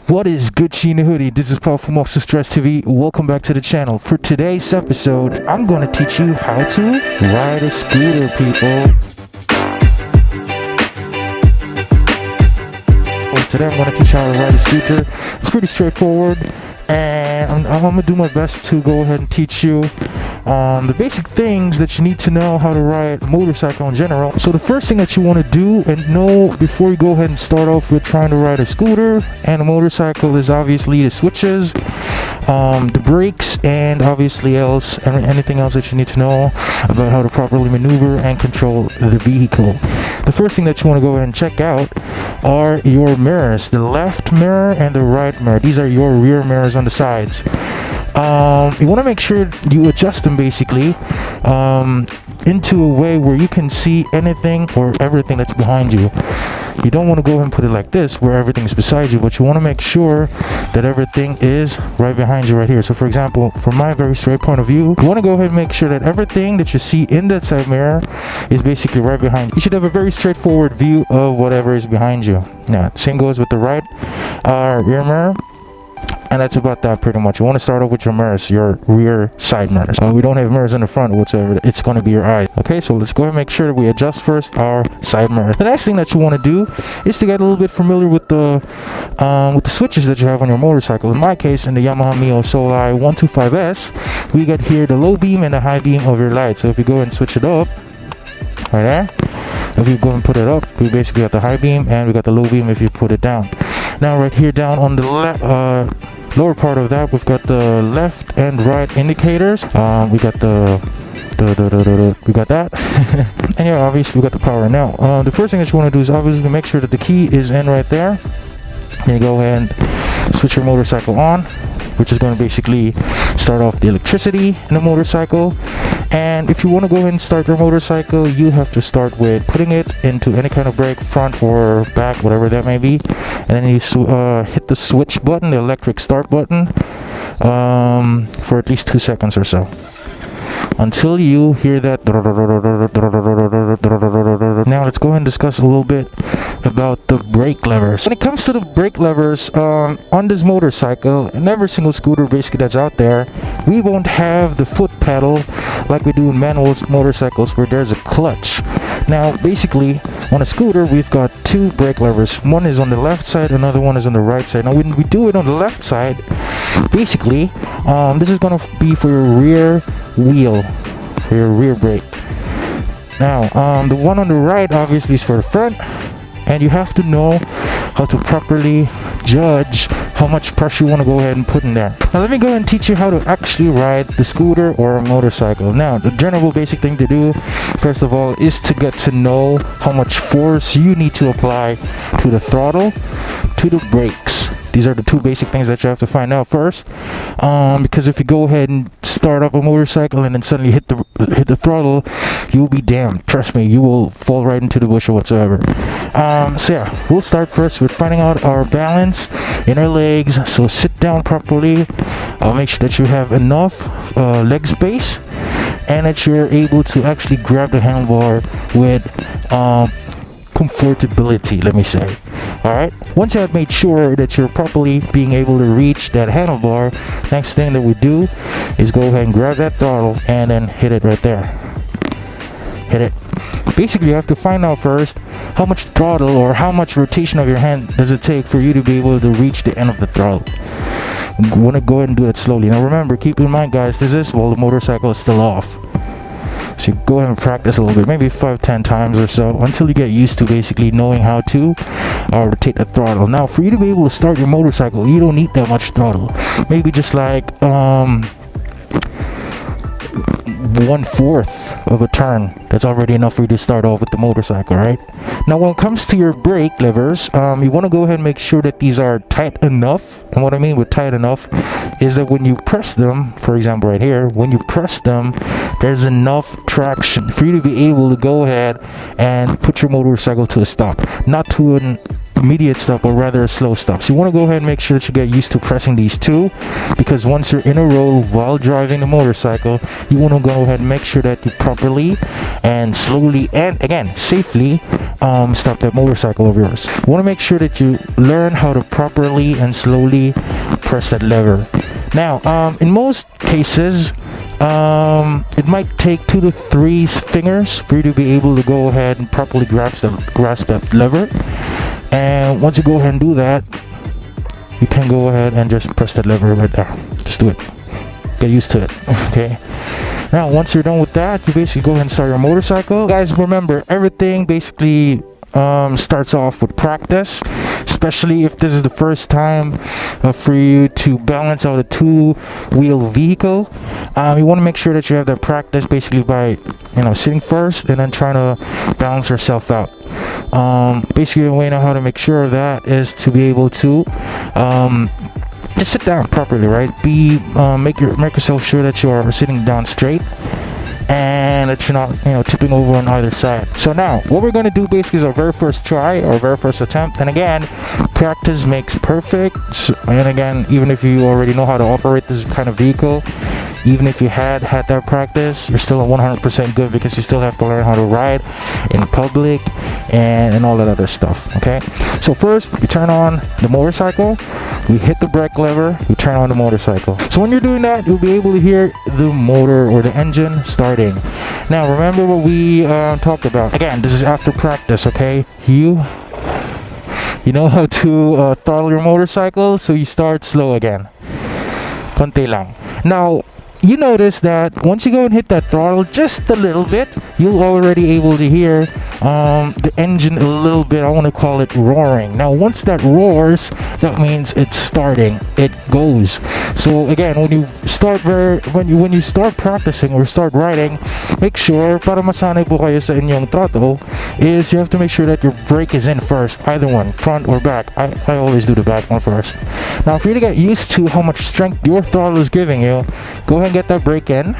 What is good, Shin Hoodie? This is Powerful Mox Stress TV. Welcome back to the channel. For today's episode, I'm going to teach you how to ride a scooter, people. Today I'm going to teach you how to ride a scooter. It's pretty straightforward, and I'm going to do my best to go ahead and teach you the basic things that you need to know how to ride a motorcycle in general. So the first thing that you want to do and know before you go ahead and start off with trying to ride a scooter and a motorcycle is obviously the switches, the brakes, and obviously anything else that you need to know about how to properly maneuver and control the vehicle. The first thing that you want to go ahead and check out are your mirrors, the left mirror and the right mirror. These are your rear mirrors on the sides. You want to make sure you adjust them basically into a way where you can see anything or everything that's behind you. You don't want to go ahead and put it like this where everything's beside you, but you want to make sure that everything is right behind you right here. So for example, from my very straight point of view, you want to go ahead and make sure that everything that you see in that side mirror is basically right behind you. You should have a very straightforward view of whatever is behind you. Now, same goes with the right rear mirror. And that's about that pretty much. You want to start off with your mirrors, your rear side mirrors. We don't have mirrors in the front whatsoever. It's going to be your eyes. Okay, so let's go ahead and make sure that we adjust first our side mirror. The next thing that you want to do is to get a little bit familiar with the switches that you have on your motorcycle. In my case, in the Yamaha Mio Soli 125S, we got here the low beam and the high beam of your light. So if you go and switch it up, right there. If you go and put it up, we basically got the high beam, and we got the low beam if you put it down. Now right here down on the lower part of that, we've got the left and right indicators. We got we got that. And yeah, obviously we got the power. Now the first thing that you want to do is obviously make sure that the key is in right there. Then you go ahead and switch your motorcycle on, which is going to basically start off the electricity in the motorcycle. And if you want to go ahead and start your motorcycle, you have to start with putting it into any kind of brake, front or back, whatever that may be. And then you hit the switch button, the electric start button, for at least 2 seconds or so, until you hear that. Now let's go ahead and discuss a little bit about the brake levers. When it comes to the brake levers on this motorcycle and every single scooter basically that's out there, we won't have the foot pedal like we do in manual motorcycles where there's a clutch. Now basically on a scooter we've got two brake levers. One is on the left side, another one is on the right side. Now when we do it on the left side, basically this is going to be for your rear wheel, for your rear brake. Now the one on the right obviously is for the front, and you have to know how to properly judge how much pressure you want to go ahead and put in there. Now let me go ahead and teach you how to actually ride the scooter or a motorcycle. Now the general basic thing to do first of all is to get to know how much force you need to apply to the throttle, to the brakes. These are the two basic things that you have to find out first, because if you go ahead and start up a motorcycle and then suddenly hit the throttle, you'll be damned. Trust me, you will fall right into the bush or whatsoever. So yeah, we'll start first with finding out our balance in our legs. So sit down properly. Make sure that you have enough leg space and that you're able to actually grab the handlebar with comfortability, let me say. Alright, once you have made sure that you're properly being able to reach that handlebar, next thing that we do is go ahead and grab that throttle and then hit it right there. Hit it. Basically, you have to find out first how much throttle or how much rotation of your hand does it take for you to be able to reach the end of the throttle. You want to go ahead and do it slowly. Now remember, keep in mind guys, this is while the motorcycle is still off. So you go ahead and practice a little bit, maybe 5-10 times or so, until you get used to basically knowing how to rotate the throttle. Now for you to be able to start your motorcycle, you don't need that much throttle. Maybe just like 1/4 of a turn. That's already enough for you to start off with the motorcycle, right? Now when it comes to your brake levers, you want to go ahead and make sure that these are tight enough. And what I mean with tight enough is that when you press them, for example right here, when you press them, there's enough traction for you to be able to go ahead and put your motorcycle to a stop, not to an immediate stop, or rather a slow stop. So you want to go ahead and make sure that you get used to pressing these two, because once you're in a roll while driving the motorcycle, you want to go ahead and make sure that you properly and slowly and again safely stop that motorcycle of yours. You want to make sure that you learn how to properly and slowly press that lever. Now, in most cases, it might take 2 to 3 fingers for you to be able to go ahead and properly grasp that lever. And once you go ahead and do that, you can go ahead and just press that lever right there. Just do it. Get used to it. Okay. Now, once you're done with that, you basically go ahead and start your motorcycle. Guys, remember, everything basically starts off with practice, especially if this is the first time for you to balance out a 2-wheel vehicle. You want to make sure that you have that practice basically by sitting first and then trying to balance yourself out. Basically, a way to how to make sure of that is to be able to just sit down properly, right? Make yourself sure that you are sitting down straight and that you're not tipping over on either side. So now what we're going to do basically is our very first try, or very first attempt. And again, practice makes perfect. And again, even if you already know how to operate this kind of vehicle, even if you had that practice, you're still 100% good, because you still have to learn how to ride in public and all that other stuff. Okay, so first we turn on the motorcycle, we hit the brake lever, we turn on the motorcycle. So when you're doing that, you'll be able to hear the motor or the engine starting. Now remember what we talked about. Again, this is after practice. Okay, you know how to throttle your motorcycle, so you start slow again, konti lang. Now you notice that once you go and hit that throttle just a little bit, you'll already able to hear the engine a little bit, I want to call it roaring. Now once that roars, that means it's starting, it goes. So again, when you start practicing or start riding, make sure, para masanay po kayo sa inyong throttle, is you have to make sure that your brake is in first, either one, front or back. I always do the back one first. Now for you to get used to how much strength your throttle is giving you, go ahead and get that brake in.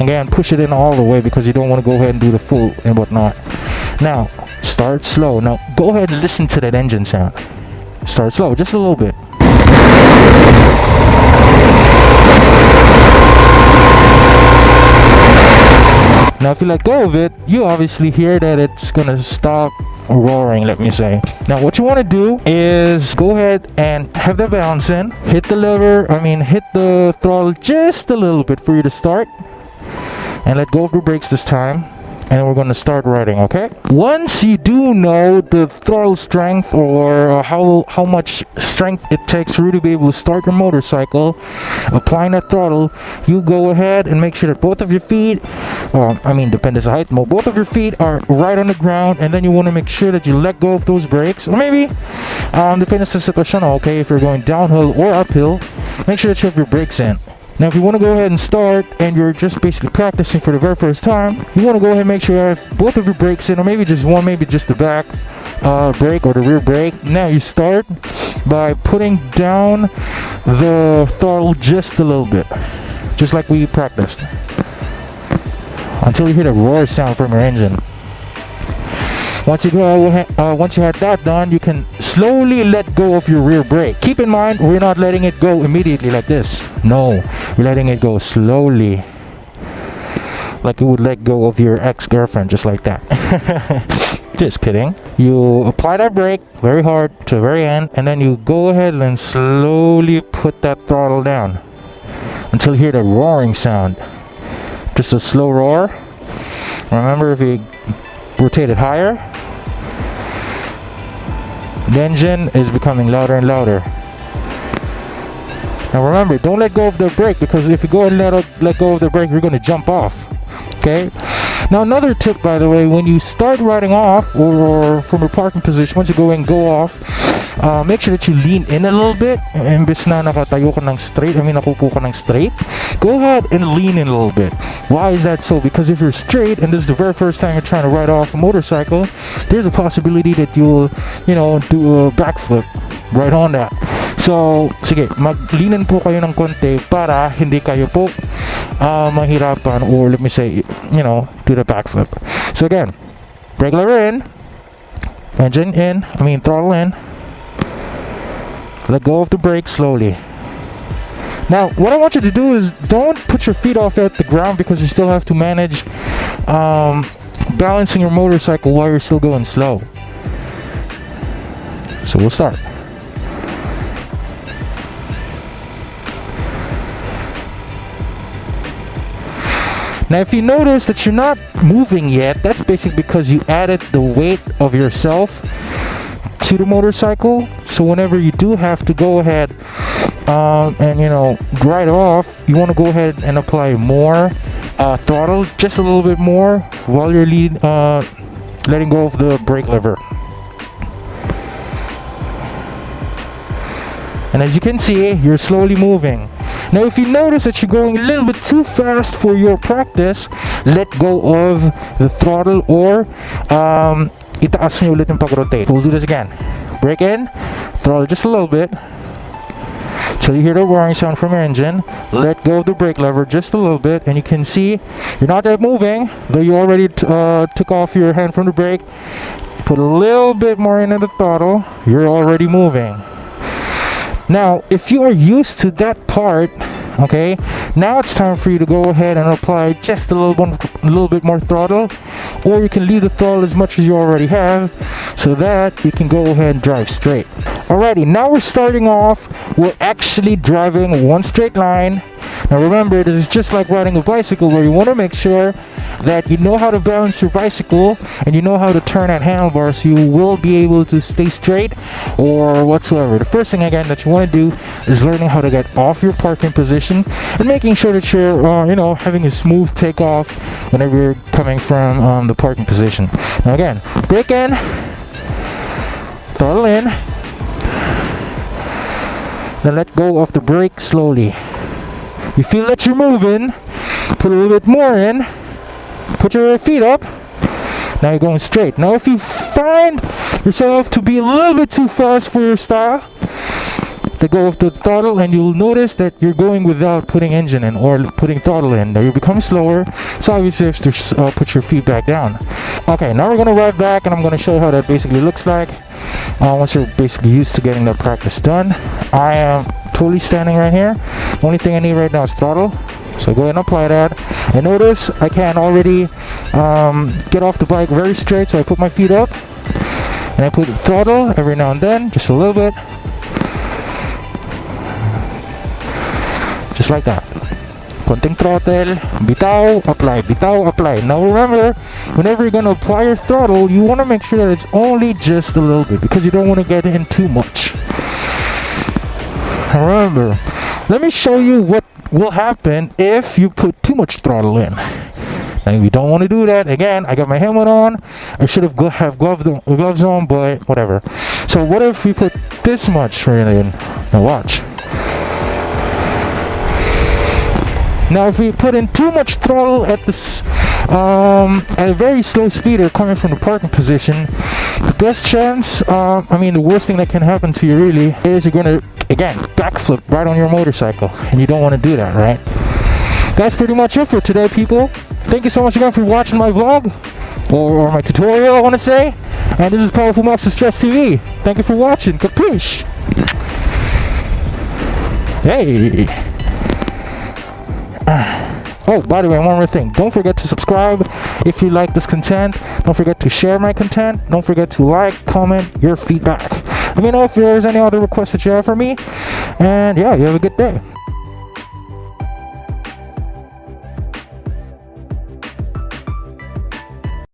Again, push it in all the way, because you don't want to go ahead and do the full and whatnot. Now start slow. Now go ahead and listen to that engine sound. Start slow, just a little bit. Now if you let go of it, you obviously hear that it's gonna stop roaring, let me say. Now what you want to do is go ahead and have the balance in, hit the throttle just a little bit for you to start, and let go of the brakes this time, and we're going to start riding. Okay, once you do know the throttle strength, or how much strength it takes for you to be able to start your motorcycle, applying that throttle, you go ahead and make sure that both of your feet, depends on height, both of your feet are right on the ground, and then you want to make sure that you let go of those brakes, or maybe depends on the situation. Okay, if you're going downhill or uphill, make sure that you have your brakes in. Now if you want to go ahead and start, and you're just basically practicing for the very first time, you want to go ahead and make sure you have both of your brakes in, or maybe just one, maybe just the back brake or the rear brake. Now you start by putting down the throttle just a little bit, just like we practiced, until you hear the roar sound from your engine. Once you had that done, you can slowly let go of your rear brake. Keep in mind, we're not letting it go immediately like this. No, we're letting it go slowly, like you would let go of your ex-girlfriend, just like that. Just kidding. You apply that brake very hard to the very end, and then you go ahead and slowly put that throttle down until you hear the roaring sound. Just a slow roar. Remember, if you rotate it higher, the engine is becoming louder and louder. Now remember, don't let go of the brake, because if you go and let go of the brake, you're going to jump off. Okay. Now another tip, by the way, when you start riding off, or from a parking position, once you go off, make sure that you lean in a little bit. Imbes na nakatayo ka ng straight, nakupo ka ng straight, go ahead and lean in a little bit. Why is that so? Because if you're straight, and this is the very first time you're trying to ride off a motorcycle, there's a possibility that you'll, do a backflip right on that. So, sige, maglinan po kayo ng konti para hindi kayo po mahirapan, or let me say, do the backflip. So again, brake lever in, engine in, throttle in, let go of the brake slowly. Now, what I want you to do is don't put your feet off at the ground, because you still have to manage balancing your motorcycle while you're still going slow. So we'll start. Now if you notice that you're not moving yet, that's basically because you added the weight of yourself to the motorcycle. So whenever you do have to go ahead and ride off, you want to go ahead and apply more throttle, just a little bit more, while you're letting go of the brake lever. And as you can see, you're slowly moving. Now if you notice that you're going a little bit too fast for your practice, let go of the throttle or itaas nyo ulit yung pag-rotate. We'll do this again. Brake in, throttle just a little bit till you hear the whirring sound from your engine. Let go of the brake lever just a little bit, and you can see you're not yet moving, though you already took off your hand from the brake. Put a little bit more into the throttle, you're already moving. Now if you are used to that part, okay, now it's time for you to go ahead and apply just a little bit more throttle, or you can leave the throttle as much as you already have so that you can go ahead and drive straight. Alrighty, now we're starting off, we're actually driving one straight line. Now remember, this is just like riding a bicycle, where you want to make sure that you know how to balance your bicycle and you know how to turn that handlebar, so you will be able to stay straight or whatsoever. The first thing again that you want to do is learning how to get off your parking position and making sure that you're having a smooth takeoff whenever you're coming from the parking position. Now again, brake in, throttle in, then let go of the brake slowly. You feel that you're moving, put a little bit more in, put your feet up. Now you're going straight. Now if you find yourself to be a little bit too fast for your style, let go of the throttle, and you'll notice that you're going without putting engine in or putting throttle in. Now you become slower, so obviously you have to put your feet back down. Okay, now we're going to ride back, and I'm going to show you how that basically looks like once you're basically used to getting that practice done. I am totally standing right here. Only thing I need right now is throttle, so go ahead and apply that. And notice I can already get off the bike very straight, so I put my feet up and I put the throttle every now and then, just a little bit, just like that. Konting throttle, bitaw, apply. Now remember, whenever you're going to apply your throttle, you want to make sure that it's only just a little bit, because you don't want to get in too much. Remember, let me show you what will happen if you put too much throttle in. Now you don't want to do that. Again, I got my helmet on. I should have gloves on, but whatever. So what if we put this much really in? Now watch. Now if we put in too much throttle at a very slow speed or coming from the parking position, the best chance, the worst thing that can happen to you really is you're going to, again, backflip right on your motorcycle, and you don't want to do that, right? That's pretty much it for today, people. Thank you so much again for watching my vlog, or my tutorial, I want to say. And this is Powerful Maps of Stress TV. Thank you for watching. Capiche? Hey! Oh, by the way, one more thing. Don't forget to subscribe if you like this content. Don't forget to share my content. Don't forget to like, comment your feedback. Let me know if there's any other requests that you have for me. And yeah, you have a good day.